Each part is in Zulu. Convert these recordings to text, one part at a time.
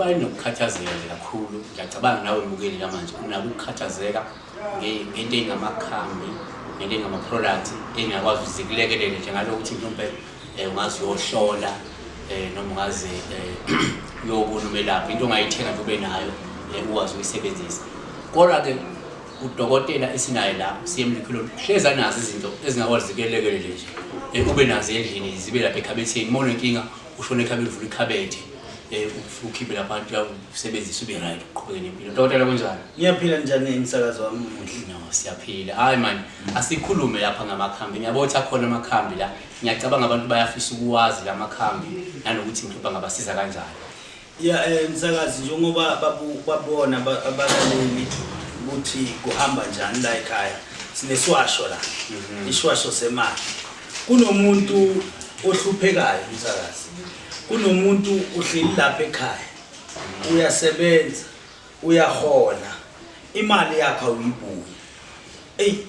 kuba nokukhathazeka kakhulu ngiyacabanga nawe mbukeli la manje unako ukukhathazeka ngento engamakhambi ngento engama-product engakwazi ukuzilekelele njengalo ukuthi mhlawumbe ungazi uyohlola noma ungaze uyobona umelaphi into ongayithenga nje ube nayo ukwazi ukuyisebenzisa. Kodwa-ke udokotela esinaye la CM Lekhuleni hleza nazo izinto ezingakwazi zikelekele nje ube nazo endlini zibe lapha ekhabetheni uma unenkinga ushone ekhabeni uvula ikhabethe ukhiphe lapha usebenzise ube right uqhubeke nempilo. Dokotela kunjani? Ngiyaphila njani umsakazo wami muhle? No, siyaphila. Hayi man, asikhulume lapha ngamakhambi. Ngiyabotha khona amakhambi la. Ngiyacabanga abantu bayafisa ukwazi la makhambi nanokuthi mhlawumbe ngabasiza kanjani. Ya umsakazi njengoba babona abalaleli ukuthi kuhamba njani la ekhaya. Sineswasho la. Iswasho semali. Kunomuntu ohluphekayo umsakazi. Kunomuntu uhleli lapha ekhaya. Uyasebenza, uyahola. Imali yakho uyibuyi.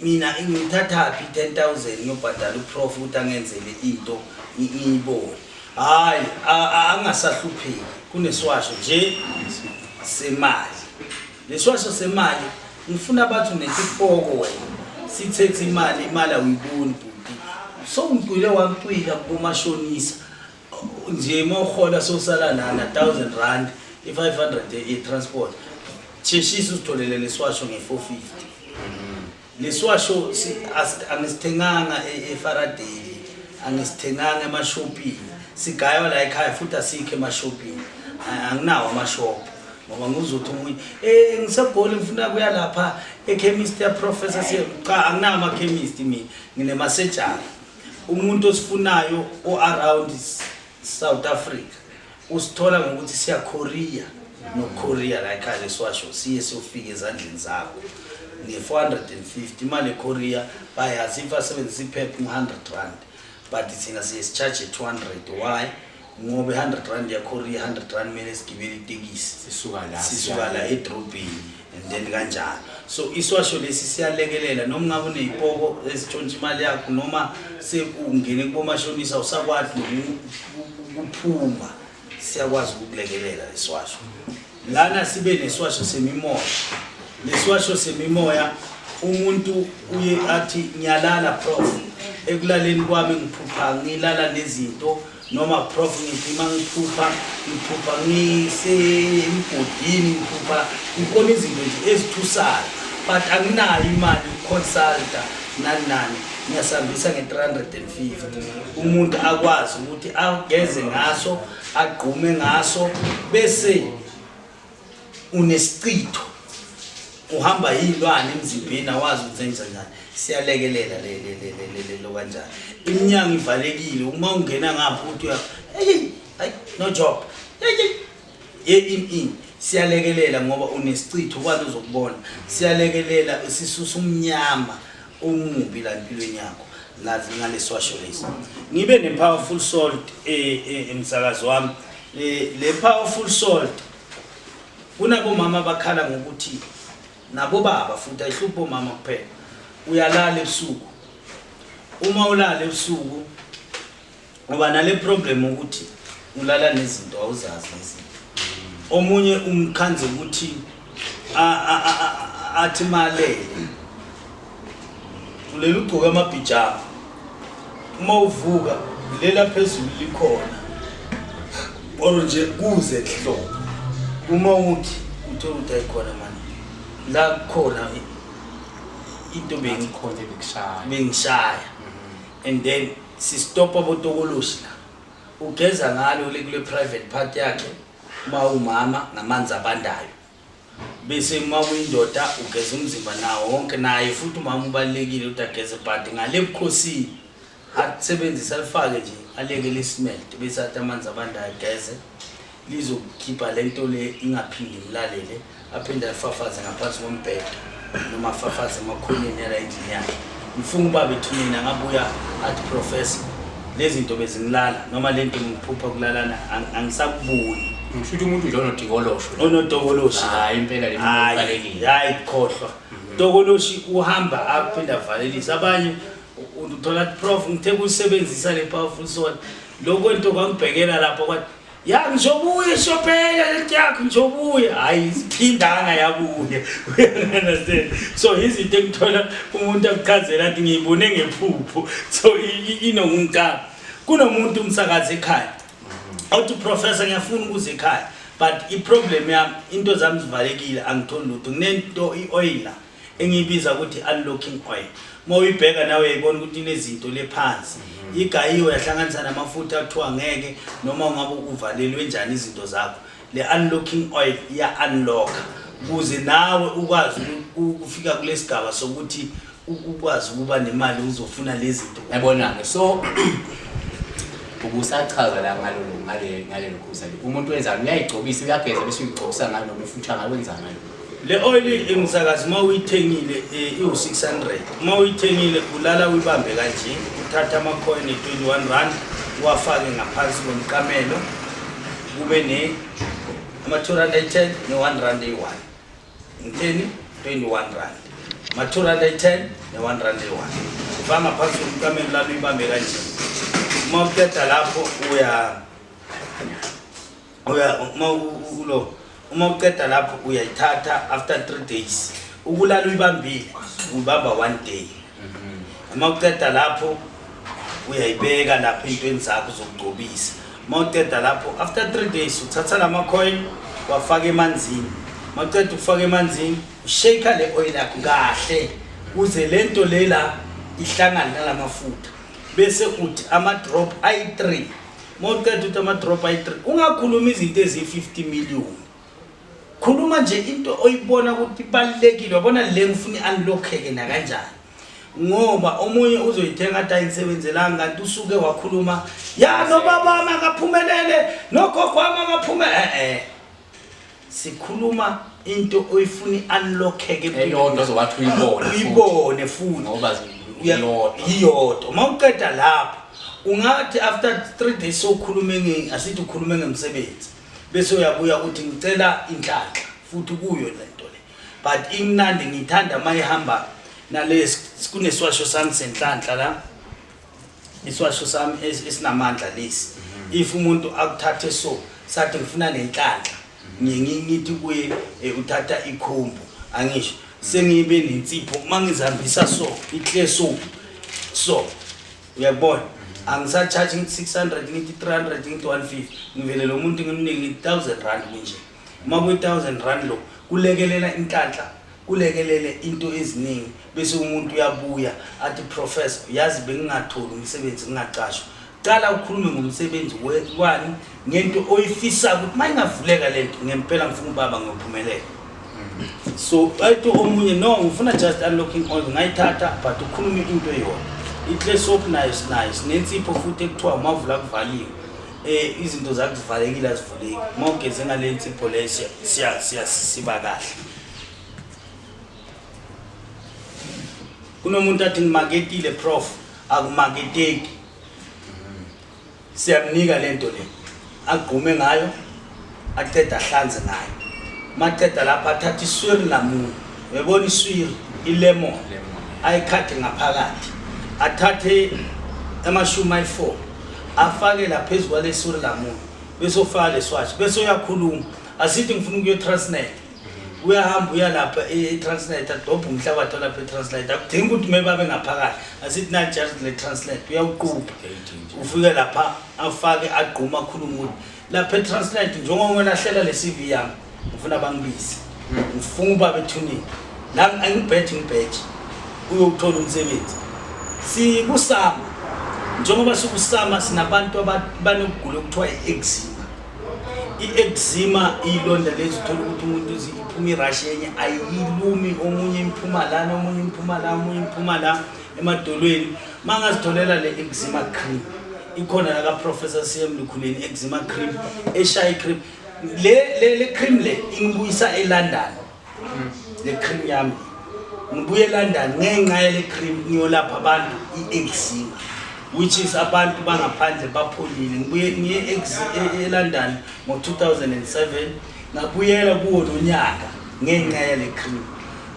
Mina ngithatha 10,000 ngiyobhadala uprof ukuthi angenzele into ngiyibone. Hayi angasahlupheki. Kuneswasho nje semali. Leswasho semali ngifuna abantu netipoko wena. Sithethe imali awuyiboni bhuti. So ngicwile waqwila kumashonisa. Nje mohola sosala na 1,000 rand, 500 e-transport. Cheshisa usitholele leswasho nge-450. Leswasho angisithenganga eFaraday, angisithenganga emashopini. Sigaywa la ekhaya futhi asikho emashopini. Anginawo amashop. Ngoba nguzothi umuntu ngisegoli ngifuna kuya lapha ekhemist ya Professor CM. Cha anginawo ama-chemist mina. Nginemasejari. Umuntu osifunayo o-around South Africa usithola ngokuthi siya Korea no Korea la ekhaya leswasho siye siyofika ezandleni zakho nge-450 imali eKorea bayazi ifasebenzisa iphepha 100 rand but thina siyesicharge 200. Why? Ngoba 100 rand ya Korea 100 rand mele sigibele itekisi sisuka la edrobheni and then kanjalo. So iswasho lesi siyalekelela noma ngabe unezipoko ezitshontsha imali yakho noma sekungene kubomashonisa usakwazi ukuphuma siyakwazi ukukulekelela leswasho. Lana sibe neswasho semimoya. Leswasho semimoya umuntu uye athi ngiyalala prof ekulaleni kwami ngiphupha ngilala nezinto noma prof ngithima ngiphupha ngisemgodini ngiphupha ngibona izinto nje ezithusayo but anginayo imali uconsulta nani ngiyasambisa nge-350 umuntu akwazi ukuthi ageze ngaso agqume ngaso bese unesicitho uhamba yilwane emzimbeni awazi ukuthi enza njani. Siyalekelela lo kanjani. Iminyango ivalekile uma ungena ngapha uthi no job siyalekelela ngoba unesicitho kwazi uzokubona. Siyalekelela sisusa umnyama umubi la empilweni yakho nazi ngaleswasho lesi. Ngibe ne-powerful salt emsakazo wami. Le powerful salt kunabo mama bakhala ngokuthi nabo baba futhi ayihlupho mama kuphela. Uyalala ebusuku. Uma ulala ebusuku ngoba nale problem ukuthi ulala nezinto awuzazi nezinto. Omunye umkhanze ukuthi athi malele. Ulela ugqoka amabhijama. Uma uvuka lela phezulu likhona. Oro nje kuze ehlobo. Uma uthi uthola ukuthi ayikhona manje. La khona into bengishaya and then si-stop abotokoloshi la ugeza ngalo kule private part yakhe uma umama ngamanzi abandayo bese uma uyindoda ugeza umzimba nawo wonke naye futhi umama ubalekile ukuthi ageze but ngale ebukhosini asebenzisa alifake nje alekele ismelt bese athi amanzi abandayo geze lizokhipha lento le ingaphindi ilalele aphinde afafaze ngaphansi kombhede noma afafaze emakhoneni yala endlini yakhe. Ngifuna uba bethunina ngabuya athi professor lezi zinto bezingilala noma lento ngiphupha kulalana angisakubuni. Ngisho umuntu nje onodokoloshi hayi impela le muntu ubalekile hayi khohlwa dokoloshi uhamba aphinde avalelisa abanye uthola prof ngithe kusebenzisa le powerful salt lokho into kwangibhekela lapho kwathi ya ngizobuya shopela letiyakho ngizobuya hayi siphindanga yabuye understand so izinto engithola umuntu akuchazela athi ngiyibone ngephupho so inongumntana kunomuntu umsakazi ekhaya awuthi professor ngiyafuna ukuze ekhaya but iproblem yami into zami zivalekile angitholi lutho nginento ioil engiyibiza ukuthi unlocking oil mawuyibheka nawe uyayibona ukuthi inezinto lephansi igayiwe yahlanganisa namafutha athiwa ngeke noma ungabe uvalelwe njani izinto zakho le unlocking oil iya unlock ukuze nawe ukwazi ukufika kulesigaba sokuthi ukwazi ukuba nemali uzofuna lezi zinto yabona so ubusachaza la ngale lokhuza umuntu wenzani uyayigcobisa uyageza bese uyigcobisa ngalo noma ifutha ngalo wenzani ngalo le oil emsakazi mawuyithengile i600 mawuyithengile ulala uyibambe kanje uthatha amacoin e21 rand uwafake ngaphansi komqamelo kube ne ama210 ne1 rand e1 ngitheni 21 rand ama210 ne1 rand e1 ufaka ngaphansi komqamelo la uyibambe kanje mawuqeda lapho uma uqeda lapho uyayithatha after 3 days ukulala uyibambile ubamba 1 day uma uqeda lapho uyayibeka lapha intweni zakho zokugcobisa uma uqeda lapho after 3 days uthatha lama coin wafaka emanzini maqeda ukufaka emanzini ushake le oil yakho kahle uze lento lela ihlangane nalamafutha bese uthi ama drop i3 mawuqeda uthi ama drop i3 ungakhuluma izinto ezi50 million khuluma nje into oyibona ukuthi ibalekile wabona le ngifuna unlockeke na kanjani ngoba omunye uzoyithenga athi ayisebenzelanga kanti usuke wakhuluma ya no baba makaphumelele nogogo wami makaphumelele sikhuluma into oyifuni unlockeke eyodwa ozowathi uyibone futhi ngoba iyodwa mawuqeda lapho ungathi after 3 days sokhulume asithi ukhulume ngemsebenzi bese uyabuya uthi ngicela inhlanhla futhi kuyo lento le but imnandi ngithanda mayihamba nalesi kuneswasho sami senhlanhla la iswasho sami esinamandla lesi if umuntu akuthathe so sathi ngifuna nenhlanhla ngiyithi kuye uthatha ikhombo angisho sengibe nensipho mangizihambisa so ikhle so uyabona angisacharging 600 ngithi 300 ngithi 150 ngivele lo muntu ngimnike 1000 rand kunje maku 1000 rand lo kulekelela inhlanhla kulekelele into eziningi bese umuntu uyabuya athi professor yazi bengingatholi umsebenzi ngingaqashwa qala ukhulume ngomsebenzi wani ngento oyifisa ukuthi mayingavuleka lento ngempela ngifuna ubaba ngiyophumelela so ayitho omunye no ngifuna just unlocking oil ngayithatha but ukhulume into eyodwa ikhle soap nice nensipho futhi ekuthiwa umavula kuvaliwe izinto zakho zivalekile azivuleki mawugeze ngale nsipho leyo siba kahle kunomuntu athi ngimaketile prof akumaketeki siyamnika lento le agqume ngayo aqeda ahlanze ngayo maqeda lapha athatha iswiri lamuni uyabona iswiri ilemon ayikhathe ngaphakathi athathe amashumi ayi4 afake la phezulu kwaleswiri lamuni bese ufaka leswashi bese uyakhuluma asithi ngifuna ukuyo translate uyahamba uyalapha e-translate adobha umhlabathi lapha e-translate akudingi ukuthi mebabe ngaphakathi asithi na just le translate uyawuqupha ufike lapha afake agquma akhuluma ukuthi lapha e-translate njengoba ngelahlela le CV yami ngifuna bangibize ngifuna uba bethunini la angibhethi uyothola umsebenzi sikusama njengoba sikusama sinabantu abanokugula okuthiwa i-eczema i-eczema ilonda lezi uthola ukuthi umuntu iphuma irashi yenye ayilumi omunye imphuma lana omunye imphuma la omunye imphuma la emadolweni mangazitholela le eczema cream ikhona la ka Professor CM Lekhuleni eczema cream eshaya cream le cream le ingibuyisa eLondon le cream yami ngibuye eLondon ngenxa yale cream ngiyolapha abantu i-eczema which is abantu bangaphandle bapholile ngibuye ngiye eLondon ngo2007 ngabuyela kuwo lonyaka ngenxa yale cream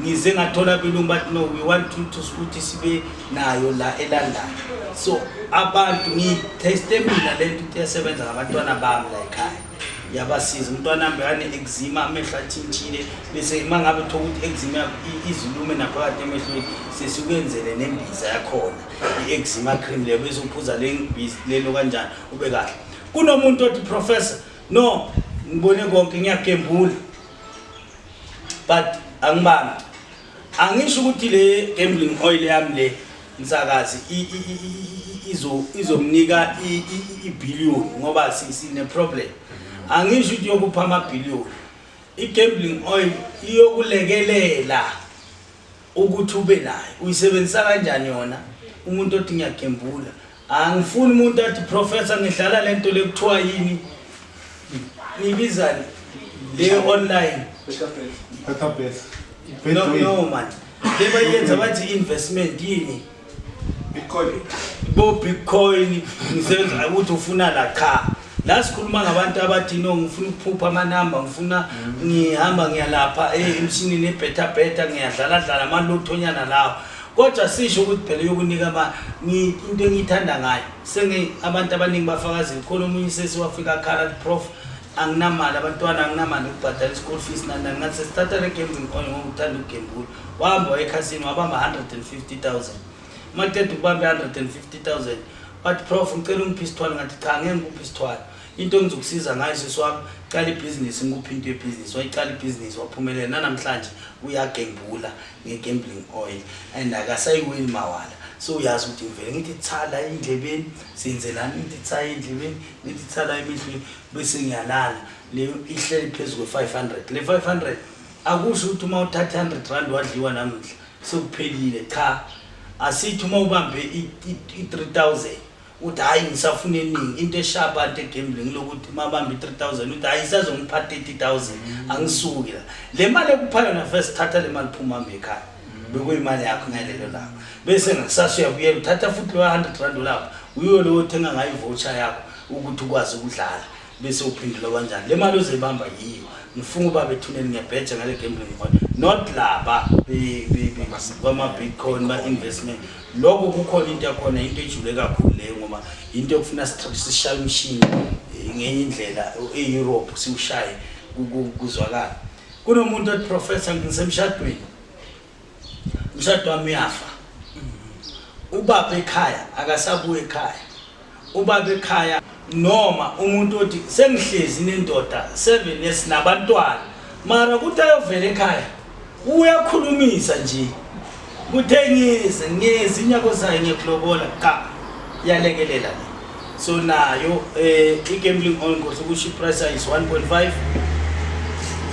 ngize ngathola belungu but no, we want to ukuthi sibe nayo la eLondon. So abantu ngiteste mina lento iyasebenza ngabantwana bami la ekhaya. Yabasiza umntwana wami ane eczema amehla atshintshile bese mangabe thola ukuthi eczema izilume naphakathi emehlweni sesikwenzele nembiza yakhona ieczema cream leyo bese uphuza lelo kanjani ube kahle. Kunomuntu othi professor no ngibone konke ngiyagembula but angibambi angisho ukuthi le gambling oil yami le msakazi izomnika ibillion ngoba sine problem. Angisho ukuthi yokupha amabhillion. I-gambling oil iyokulekelela ukuthi ube nayo. Uyisebenzisa kanjani yona? Umuntu othi ngiyagembula. Angifuni umuntu athi professor ngidlala lento lekuthiwa yini? Nibizani le online. Database. No man. Leba yenza bathi investment yini? Bitcoin ngisenza ukuthi ufuna la cha. La sikhuluma ngabantu abathi no ngifuna ukuphupha amanamba ngifuna ngihamba ngiyalapha emshinini ebeta ngiyadlala amalothonyana lawo. Kodwa sisho ukuthi phela yokunika into engiyithanda ngayo. Abantu abaningi bafakazi khona umunye sesiwafika khala prof anginamali abantwana anginamali ukubhadala school fees ngathi sithatha le gambling oil ngokuthanda ukugembula. Wahamba ekhasini wabamba 150,000. Makuqeda ukubamba 150,000. But prof ngicela ungiphe isithwalo ngathi cha ngeke ngikuphe isithwalo. Into engizokusiza ngayo seswami qala ibusiness ngikuphi into yebusiness wayiqala ibusiness waphumelela namhlanje uyagembula ngegambling oil and akasayiwini mawala. So uyazi ukuthi ngivele ngithi thala endlebeni senzelana ngithi thala endlebeni ngithi thala emehlweni bese ngiyalala leyo ihleli phezulu kwe500. Le 500 akusho ukuthi uma uthatha 100 rand wadliwa namuhla sekuphelile cha. Asithi uma ubambe i3000 uthi hayi ngisafuna eningi into eshapa ante gambling lokuthi mabambe i3000 uthi hayi isazongipha 30,000 angisuki la. Le mali ekuphayo na first thatha le mali phuma hambe ekhaya bekuyimali yakho ngalelo lapho bese ngisasho uyabuyela uthatha futhi lo 100 rand lapho uyo lo uthenga ngayo voucher yakho ukuthi ukwazi ukudlala bese uphindela kanjani. Le mali ozebamba yiyo ngifuna uba bethuneni ngiyabheja ngale gambling oil not laba kwama bitcoin ba investment. Lokho kukhona into yakhona into ejule kakhulu leyo ngoba into yokufuna sishaya umshini ngenye indlela eEurope siushaye kuzwakala. Kunomuntu othi professor ngisemshadweni umshado wami uyafa. Ubaba ekhaya akasabuye ekhaya. Ubaba ekhaya noma umuntu othi sengihlezi nendoda 7 years nabantwana mara kuthi ayovela ekhaya uyakhulumisa nje kuthengise ngezinyako zayo ngeklobola ka yalekelela. So nayo i-gambling oil ngokusho price is 1.5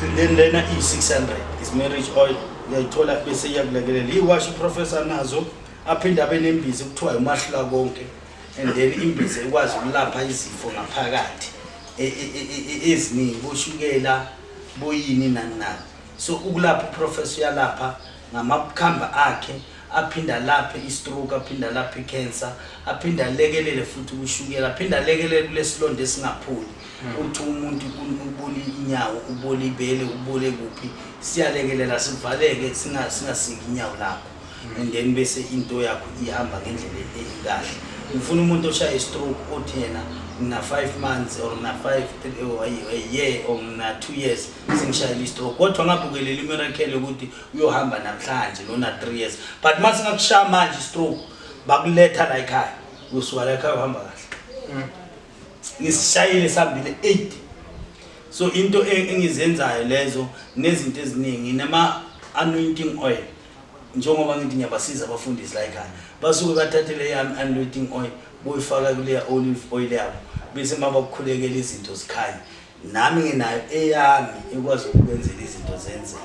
and then lena i600 is marriage oil uyayithola bese iyakulekelela. Iziwasho professor nazo aphinda abe nembizi kuthiwa umahlula konke and then imbizi ikwazi ukulapha izifo ngaphakathi eziningi boshukela boyini nani. So ukulapha professor yalapha ngamakhamba akhe aphinda laphe istroke aphinda laphe cancer aphinda lekelele futhi ushukela aphinda lekelele kulesilonda esingaphuli uthi umuntu uboli inyawo uboli ibele ubole kuphi siyalekelela sivaleke singasiki inyawo lapho and then bese into yakho ihamba ngendlela ekahle. Ngifuna umuntu oshaya istroke othi yena na 5 months or na 5 a year or na 2 years singishayela istroke kodwa ngabukelela imiracle ukuthi uyohamba namhlanje lona 3 years but mase ngakushaya manje istroke bakuletha la ekhaya usuka la ekhaya uhamba kahle. Ngisishayile sambile 8. So into engizenzayo lezo nezinto eziningi nama anointing oil njengoba ngithi ngiyabasiza abafundisi la ekhaya basuke bathathele yami anointing oil boyifaka kule olive oil yabo bese mabakukhulekela izinto zikhanye nami nginayo eyami ekwazi ukwenzela izinto zenzeke.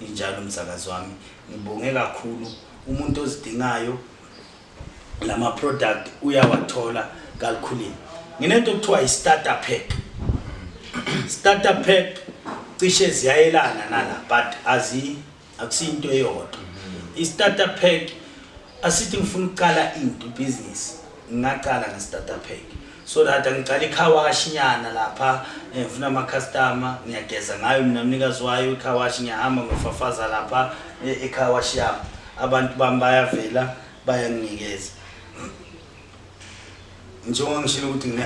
Injalo umsakazi wami ngibonge kakhulu umuntu ozidingayo lama product uyawathola kakhulu. Nginento okuthiwa i-starter pack. Starter pack cishe ziyayelana nala but akusinto eyodwa. I-starter pack asithi ngifuna ukuqala into business ngaqala nge-starter pack so that ngicala ikhawashi nyana lapha ngifuna ama customer ngiyageza ngayo mina mnikazi wayo ikhawashi ngiyahamba ngofafaza lapha ekhawashi yami abantu bami bayavela bayanginikeza njengoba ngishilo ukuthi ngine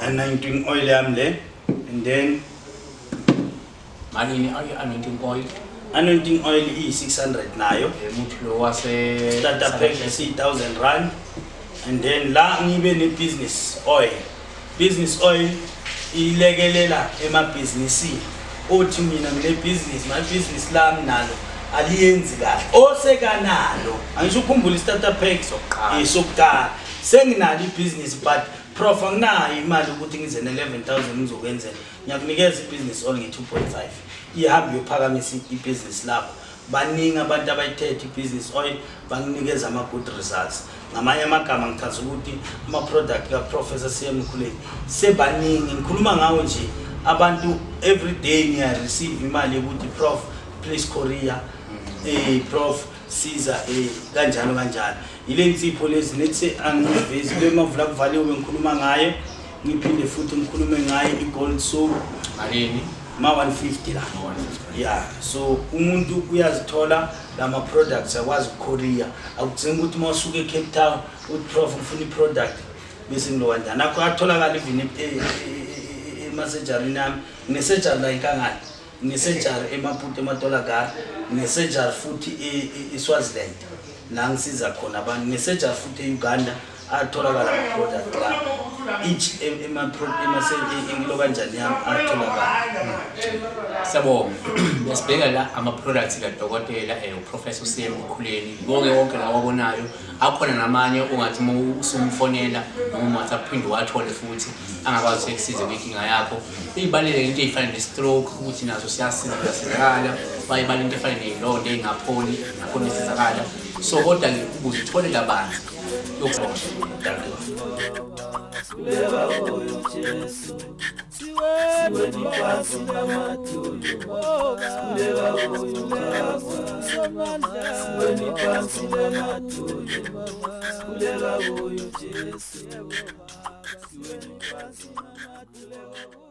anointing oil yami le and then malini anointing oil anointing oil i600 nayo muthi lo wase starter pack 1000 rand and then la ngibe ne business oil ilekelela emabhizinisini othi mina ngile business my business lami nalo aliyenzi kahle osekanalo angisho ukukhumbula starter pack sokuqala senginalo ibusiness but prof anginayo imali ukuthi ngize ne11,000 ngizokwenzela ngiyakunikeza ibusiness oil nge2.5 ihamba yophakamisa ibusiness lakho baningi abantu abayithethe ibusiness oil banginikeza ama good results ngamanye amagama ngithatha ukuthi ama product ka Professor CM Lekhuleni sebaningi ngikhuluma ngawo nje abantu every day niya receive imali ukuthi prof please Korea prof siza kanjalo ile nsipho lezi nethi angivezi bemavula kuvaliwe ngikhuluma ngayo ngiphinde futhi ngikhulume ngayo igold soap malini ma 150 la yeah so umuntu uyazithola lama products akwazi Korea akudzinga ukuthi mawusuke eCape Town uthi prof ngifuna iproduct bese ngilowanda nakho atholakala even emasejari nami ngesejari la inkangala ngesejari emaputo ematolakala ngesejari futhi eSwaziland la ngisiza khona abantu ngesejari futhi eUganda atholakala ama product la each engilo kanjani yami atholakala Sabo besibheka la ama products ka dokotela uProfessor CM Lekhuleni wonke la wabonayo akhona namanye ungathi usumfonela noma uthaphinde wathole futhi angakwazi ukusiza inkinga yakho ibalile into efana ne-stroke ukuthi nazo siyasizakala bayibala into efana nelonda engapholi nakhona isizakala so kodwa ukuzithole kabanzi Kuleba oyo Jesu siwe nipasi namatulu kuleba oyo Baba siwe nipasi namatulu kuleba oyo Jesu siwe nipasi namatulu